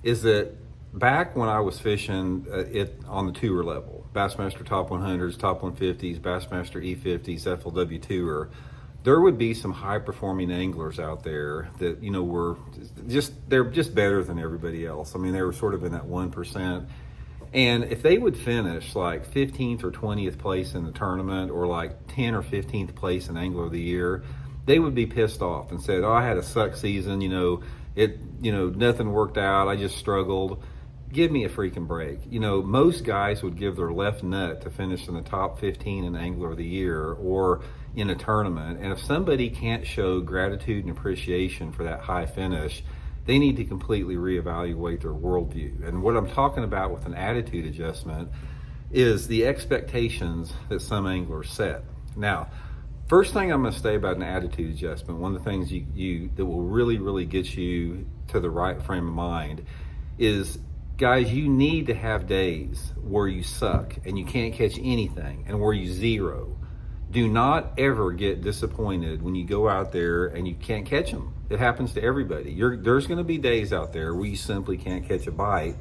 is that back when I was fishing it on the tour level, Bassmaster Top 100s, Top 150s, Bassmaster E50s, FLW Tour, there would be some high performing anglers out there that, you know, were they're just better than everybody else. I mean, they were sort of in that 1%. And if they would finish like 15th or 20th place in the tournament, or like 10th or 15th place in Angler of the Year, they would be pissed off and said, "Oh, I had a suck season, nothing worked out, I just struggled." Give me a freaking break. You know, most guys would give their left nut to finish in the top 15 in Angler of the Year or in a tournament. And if somebody can't show gratitude and appreciation for that high finish, they need to completely reevaluate their worldview. And what I'm talking about with an attitude adjustment is the expectations that some anglers set. Now, first thing I'm going to say about an attitude adjustment, one of the things that will really get you to the right frame of mind is, guys, you need to have days where you suck and you can't catch anything and where you zero. Do not ever get disappointed when you go out there and you can't catch them. It happens to everybody. There's going to be days out there where you simply can't catch a bite,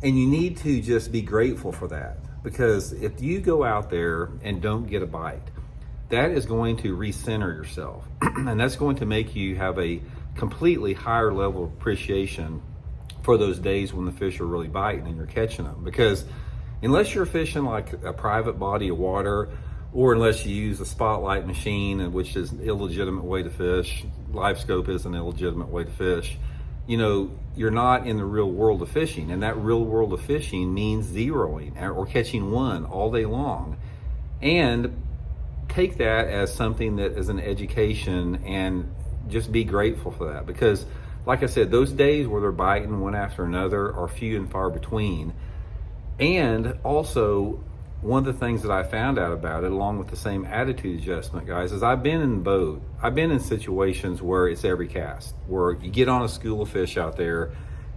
and you need to just be grateful for that, because if you go out there and don't get a bite, that is going to recenter yourself and that's going to make you have a completely higher level of appreciation for those days when the fish are really biting and you're catching them. Because unless you're fishing like a private body of water, or unless you use a spotlight machine, which is an illegitimate way to fish, live scope is an illegitimate way to fish, you know, you're not in the real world of fishing. And that real world of fishing means zeroing or catching one all day long. And take that as something that is an education, and just be grateful for that, because like I said, those days where they're biting one after another are few and far between. And also, one of the things that I found out about it, along with the same attitude adjustment, guys, is I've been in the boat. I've been in situations where it's every cast, where you get on a school of fish out there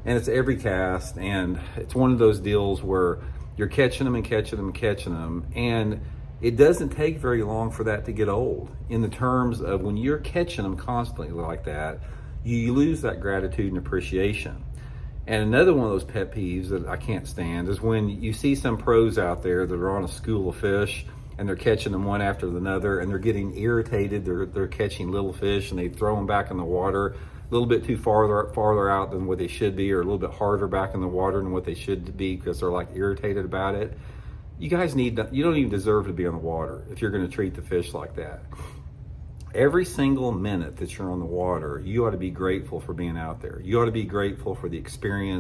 and it's every cast, and it's one of those deals where you're catching them and catching them and catching them, and it doesn't take very long for that to get old, in the terms of when you're catching them constantly like that, you lose that gratitude and appreciation. And another one of those pet peeves that I can't stand is when you see some pros out there that are on a school of fish and they're catching them one after another, and they're getting irritated. They're catching little fish and they throw them back in the water a little bit too farther out than what they should be, or a little bit harder back in the water than what they should be, because they're like irritated about it. You guys you don't even deserve to be on the water if you're going to treat the fish like that. Every single minute that you're on the water, you ought to be grateful for being out there. You ought to be grateful for the experience